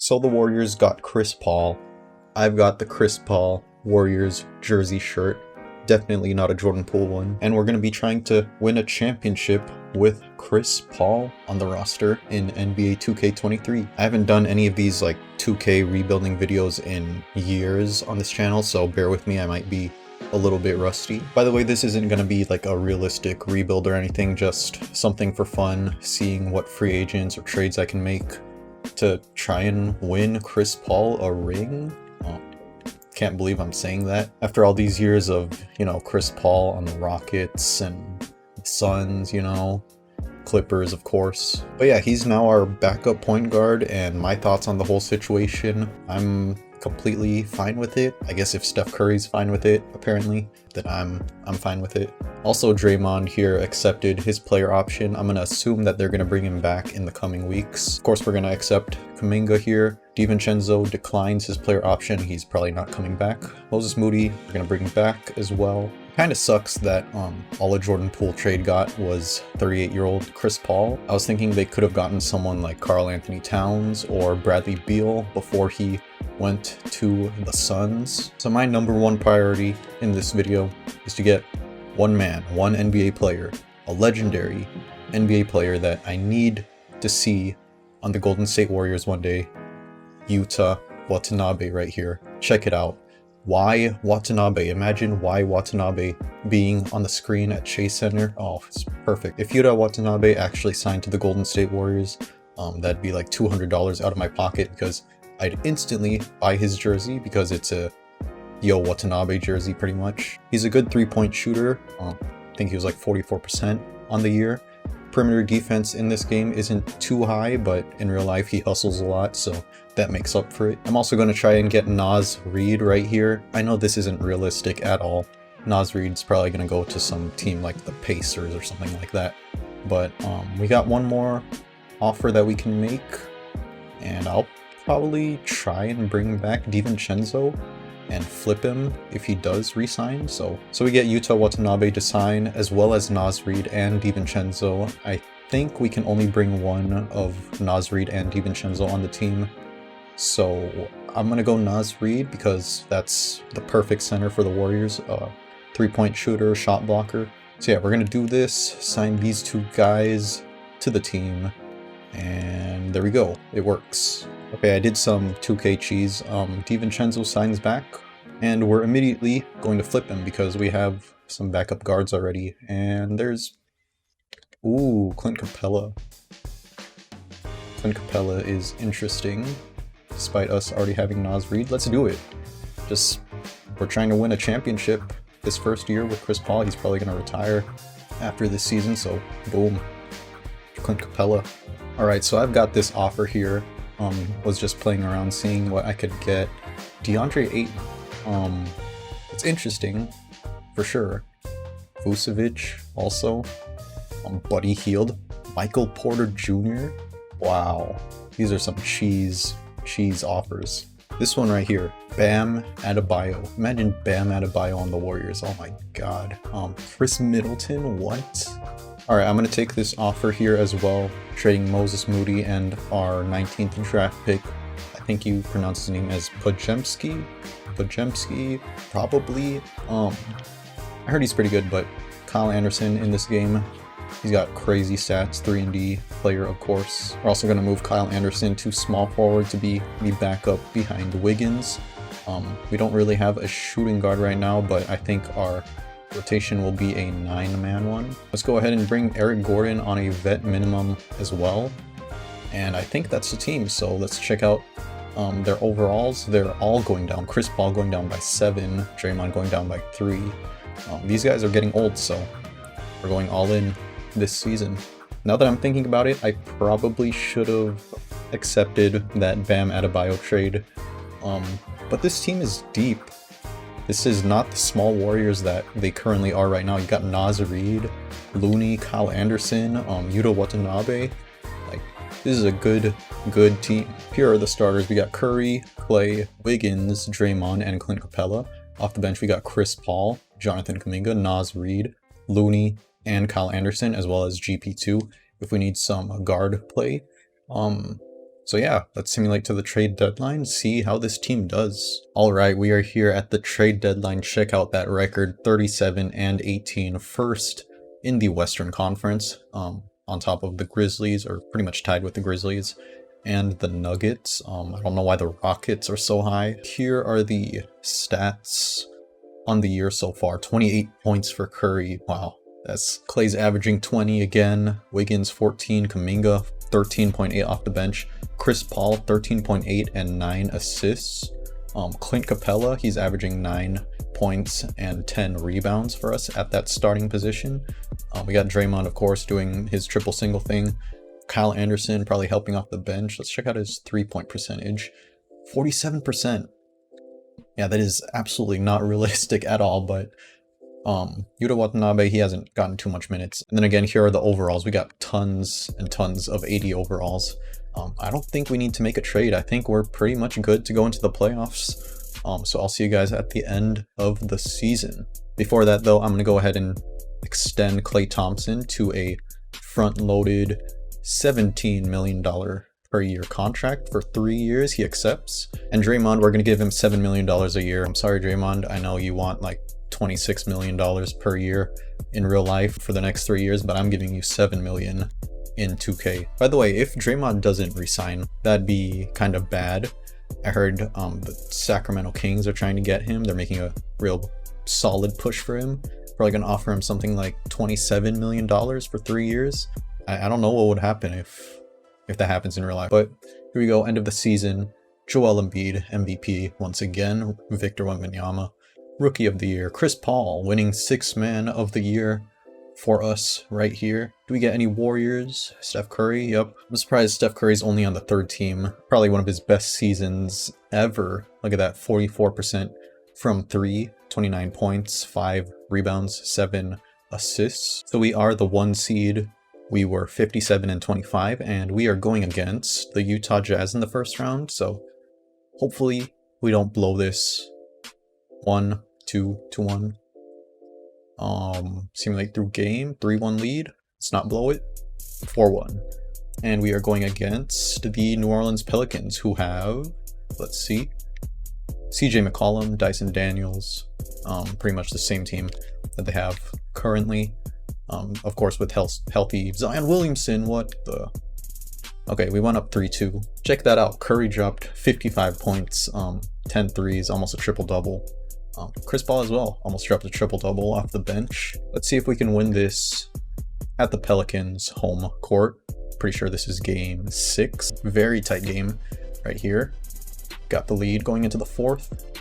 So the Warriors got Chris Paul. I've got the Chris Paul Warriors jersey shirt. Definitely not a Jordan Poole one. And we're going to be trying to win a championship with Chris Paul on the roster in NBA 2K23. I haven't done any of these like 2K rebuilding videos in years on this channel, so bear with me, I might be a little bit rusty. By the way, this isn't going to be like a realistic rebuild or anything, just something for fun, seeing what free agents or trades I can make to try and win Chris Paul a ring. Can't believe I'm saying that. After all these years of, Chris Paul on the Rockets and Suns, Clippers, of course. But yeah, he's now our backup point guard, and my thoughts on the whole situation, I'm completely fine with it. I guess if Steph Curry's fine with it, apparently, then I'm fine with it. Also, Draymond here accepted his player option. I'm gonna assume that they're gonna bring him back in the coming weeks. Of course, we're gonna accept Kuminga here. DiVincenzo declines his player option. He's probably not coming back. Moses Moody, we're gonna bring him back as well. Kind of sucks that all a Jordan Poole trade got was 38-year-old Chris Paul. I was thinking they could have gotten someone like Karl Anthony Towns or Bradley Beal before he went to the Suns. So my number one priority in this video is to get one man, one NBA player, a legendary NBA player that I need to see on the Golden State Warriors one day. Yuta Watanabe right here. Check it out. Why Watanabe? Imagine why Watanabe being on the screen at Chase Center. Oh, it's perfect. If Yuta Watanabe actually signed to the Golden State Warriors, that'd be like $200 out of my pocket, because I'd instantly buy his jersey because it's a Yo Watanabe jersey pretty much. He's a good three-point shooter. I think he was like 44% on the year. Perimeter defense in this game isn't too high, but in real life he hustles a lot, so that makes up for it. I'm also going to try and get Naz Reid right here. I know this isn't realistic at all. Naz Reid's probably going to go to some team like the Pacers or something like that. But we got one more offer that we can make, and I'll probably try and bring back DiVincenzo and flip him if he does resign. So we get Yuta Watanabe to sign, as well as Naz Reid and DiVincenzo. I think we can only bring one of Naz Reid and DiVincenzo on the team. So I'm gonna go Naz Reid because that's the perfect center for the Warriors. Three-point shooter, shot blocker. So yeah, we're gonna do this, sign these two guys to the team, and there we go, it works. Okay, I did some 2K cheese. DiVincenzo signs back, and we're immediately going to flip him because we have some backup guards already. And there's, ooh, Clint Capella. Clint Capella is interesting, despite us already having Naz Reid. Let's do it. We're trying to win a championship this first year with Chris Paul. He's probably gonna retire after this season, so boom, Clint Capella. All right, so I've got this offer here. Was just playing around seeing what I could get. DeAndre Ayton, it's interesting for sure. Vucevic also, Buddy Hield, Michael Porter Jr. Wow, these are some cheese offers. This one right here, Bam Adebayo. Imagine Bam Adebayo on the Warriors. Oh my god. Chris Middleton, what? All right, I'm going to take this offer here as well, trading Moses Moody and our 19th draft pick. I think you pronounce his name as Podziemski, probably. I heard he's pretty good, but Kyle Anderson in this game, he's got crazy stats, 3-and-D player, of course. We're also going to move Kyle Anderson to small forward to be the backup behind Wiggins. We don't really have a shooting guard right now, but I think our rotation will be a 9-man one. Let's go ahead and bring Eric Gordon on a vet minimum as well. And I think that's the team, so let's check out their overalls. They're all going down. Chris Paul going down by 7, Draymond going down by 3. These guys are getting old, so we're going all in this season. Now that I'm thinking about it, I probably should have accepted that Bam Adebayo trade. But this team is deep. This is not the small Warriors that they currently are right now. You got Naz Reid, Looney, Kyle Anderson, Yuta Watanabe. Like, this is a good team. Here are the starters. We got Curry, Clay, Wiggins, Draymond, and Clint Capella. Off the bench, we got Chris Paul, Jonathan Kuminga, Naz Reid, Looney, and Kyle Anderson, as well as GP2 if we need some guard play. So yeah, let's simulate to the trade deadline, see how this team does. Alright, we are here at the trade deadline. Check out that record, 37-18, first in the Western Conference, on top of the Grizzlies, or pretty much tied with the Grizzlies, and the Nuggets. I don't know why the Rockets are so high. Here are the stats on the year so far. 28 points for Curry. Wow. That's Clay's averaging 20 again. Wiggins 14, Kuminga 13.8 off the bench. Chris Paul 13.8 and 9 assists. Clint Capella, he's averaging 9 points and 10 rebounds for us at that starting position. We got Draymond, of course, doing his triple single thing. Kyle Anderson probably helping off the bench. Let's check out his 3-point percentage. 47%. Yeah, that is absolutely not realistic at all, but Yuta Watanabe, he hasn't gotten too much minutes. And then again, here are the overalls. We got tons and tons of 80 overalls. I don't think we need to make a trade. I think we're pretty much good to go into the playoffs. So I'll see you guys at the end of the season. Before that though, I'm going to go ahead and extend Klay Thompson to a front-loaded $17 million per year contract for 3 years. He accepts. And Draymond, we're going to give him $7 million a year. I'm sorry, Draymond. I know you want like $26 million per year in real life for the next 3 years, but I'm giving you $7 million in 2K. By the way, if Draymond doesn't resign, that'd be kind of bad. I heard the Sacramento Kings are trying to get him. They're making a real solid push for him. Probably gonna offer him something like $27 million for 3 years. I don't know what would happen if that happens in real life. But here we go, end of the season. Joel Embiid, MVP once again. Victor Wembanyama, Rookie of the Year. Chris Paul winning 6th Man of the Year for us right here. Do we get any Warriors? Steph Curry, yep. I'm surprised Steph Curry's only on the 3rd team. Probably one of his best seasons ever. Look at that, 44% from 3, 29 points, 5 rebounds, 7 assists. So we are the 1 seed. We were 57-25, and we are going against the Utah Jazz in the first round. So hopefully we don't blow this. 1-2 to 1. Simulate through game, 3-1 lead. Let's not blow it. 4-1. And we are going against the New Orleans Pelicans, who have, let's see, CJ McCollum, Dyson Daniels, pretty much the same team that they have currently. Of course, with healthy Zion Williamson. What the? Okay, we went up 3-2. Check that out. Curry dropped 55 points, 10 threes, almost a triple-double. Chris Paul as well, almost dropped a triple-double off the bench. Let's see if we can win this at the Pelicans' home court. Pretty sure this is game 6. Very tight game right here. Got the lead going into the 4th.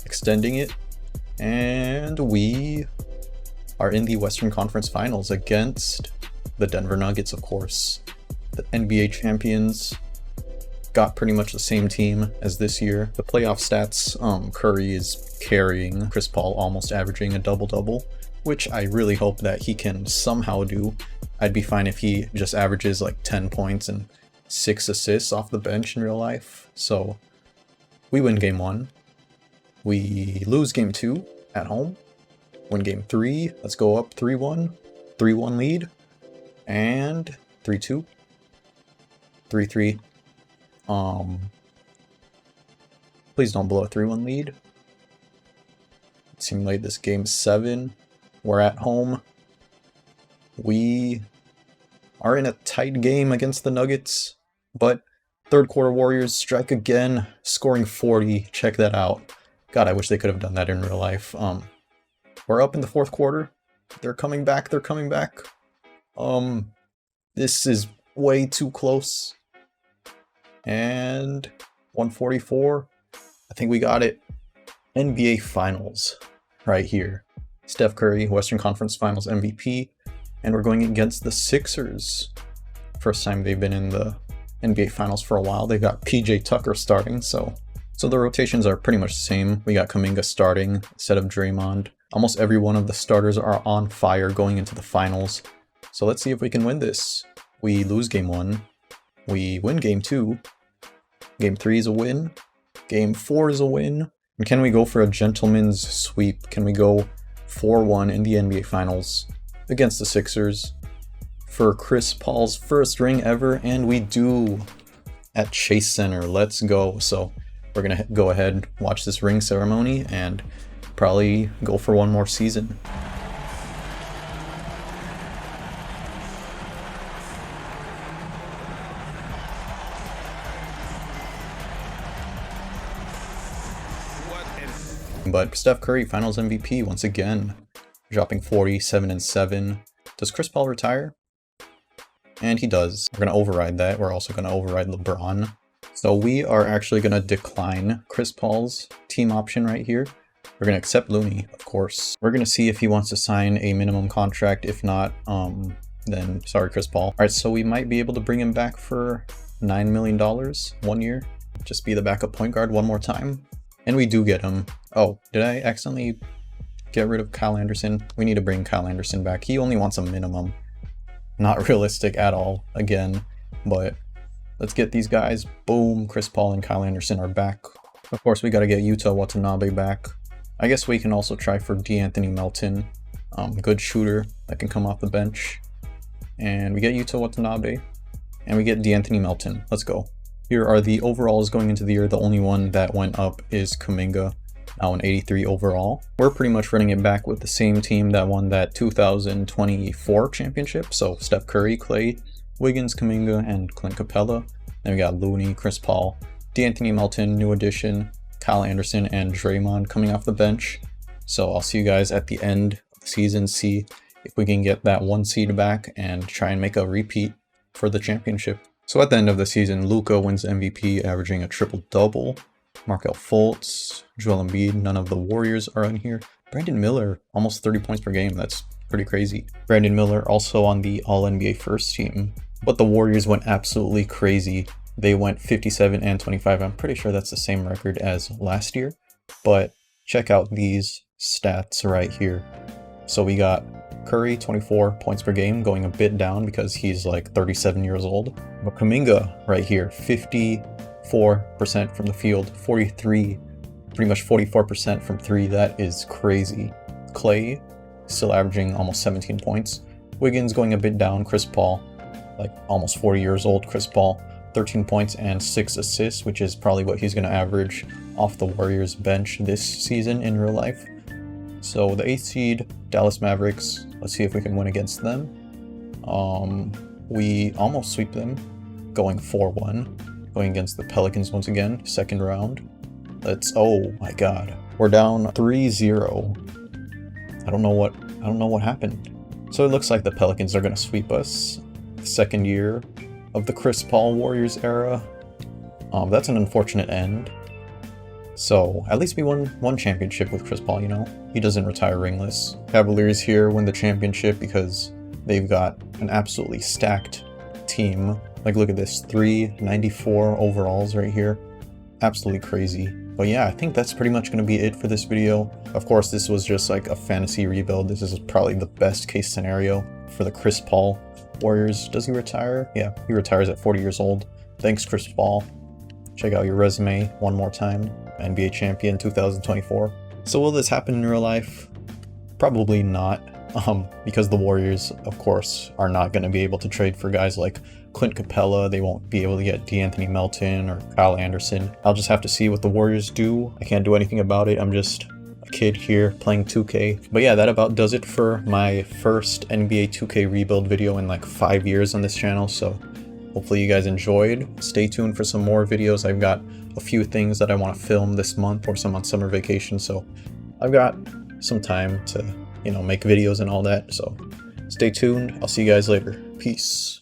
Extending it. And we are in the Western Conference Finals against the Denver Nuggets, of course. The NBA champions. Got pretty much the same team as this year. The playoff stats, Curry is carrying Chris Paul, almost averaging a double-double, which I really hope that he can somehow do. I'd be fine if he just averages like 10 points and 6 assists off the bench in real life. So we win game 1. We lose game 2 at home. Win game 3. Let's go up 3-1. 3-1 lead. And 3-2. 3-3. Please don't blow a 3-1 lead. Let's simulate this game 7. We're at home. We are in a tight game against the Nuggets, but 3rd quarter Warriors strike again, scoring 40. Check that out. God, I wish they could have done that in real life. We're up in the 4th quarter. They're coming back. They're coming back. This is way too close. And 144. I think we got it. NBA Finals right here. Steph Curry, Western Conference Finals MVP. And we're going against the Sixers. First time they've been in the NBA Finals for a while. They got PJ Tucker starting, so the rotations are pretty much the same. We got Kuminga starting instead of Draymond. Almost every one of the starters are on fire going into the finals. So let's see if we can win this. We lose game 1. We win game 2. Game 3 is a win. Game 4 is a win. And can we go for a gentleman's sweep? Can we go 4-1 in the NBA Finals against the Sixers for Chris Paul's first ring ever? And we do. at Chase Center. Let's go. So we're gonna go ahead, watch this ring ceremony, and probably go for one more season. But Steph Curry, Finals MVP once again, dropping 47 and 7. Does Chris Paul retire? And he does. We're gonna override that. We're also gonna override LeBron. So we are actually gonna decline Chris Paul's team option right here. We're gonna accept Looney, of course. We're gonna see if he wants to sign a minimum contract. If not, then sorry, Chris Paul. All right, so we might be able to bring him back for $9 million 1 year. Just be the backup point guard one more time. And we do get him. Oh, did I accidentally get rid of Kyle Anderson? We need to bring Kyle Anderson back. He only wants a minimum. Not realistic at all, again. But let's get these guys. Boom, Chris Paul and Kyle Anderson are back. Of course, we got to get Yuta Watanabe back. I guess we can also try for D'Anthony Melton. Good shooter that can come off the bench. And we get Yuta Watanabe. And we get D'Anthony Melton. Let's go. Here are the overalls going into the year. The only one that went up is Kuminga, now an 83 overall. We're pretty much running it back with the same team that won that 2024 championship. So Steph Curry, Clay, Wiggins, Kuminga, and Clint Capella. Then we got Looney, Chris Paul, D'Anthony Melton, new addition, Kyle Anderson, and Draymond coming off the bench. So I'll see you guys at the end of the season, see if we can get that 1 seed back and try and make a repeat for the championship. So at the end of the season, Luka wins MVP, averaging a triple-double. Markelle Fultz, Joel Embiid, none of the Warriors are in here. Brandon Miller, almost 30 points per game. That's pretty crazy. Brandon Miller also on the All-NBA first team. But the Warriors went absolutely crazy. They went 57 and 25. I'm pretty sure that's the same record as last year. But check out these stats right here. So we got Curry, 24 points per game, going a bit down because he's like 37 years old. But Kuminga right here, 54% from the field, 43, pretty much 44% from 3. That is crazy. Clay still averaging almost 17 points. Wiggins going a bit down. Chris Paul, like almost 40 years old. Chris Paul, 13 points and 6 assists, which is probably what he's going to average off the Warriors bench this season in real life. So the 8th seed, Dallas Mavericks. Let's see if we can win against them. We almost sweep them, going 4-1. Going against the Pelicans once again, second round. Oh my god. We're down 3-0. I don't know what happened. So it looks like the Pelicans are going to sweep us. The second year of the Chris Paul Warriors era. That's an unfortunate end. So at least we won one championship with Chris Paul, you know? He doesn't retire ringless. Cavaliers here win the championship because they've got an absolutely stacked team. Like, look at this, 394 overalls right here. Absolutely crazy. But yeah, I think that's pretty much going to be it for this video. Of course, this was just like a fantasy rebuild. This is probably the best case scenario for the Chris Paul Warriors. Does he retire? Yeah, he retires at 40 years old. Thanks, Chris Paul. Check out your resume one more time. NBA champion 2024. So will this happen in real life? Probably not. Because the Warriors, of course, are not going to be able to trade for guys like Clint Capella. They won't be able to get D'Anthony Melton or Kyle Anderson. I'll just have to see what the Warriors do. I can't do anything about it. I'm just a kid here playing 2K. But yeah, that about does it for my first NBA 2K rebuild video in like 5 years on this channel. So hopefully you guys enjoyed. Stay tuned for some more videos. I've got a few things that I want to film this month or some on summer vacation. So I've got some time to, make videos and all that. So stay tuned. I'll see you guys later. Peace.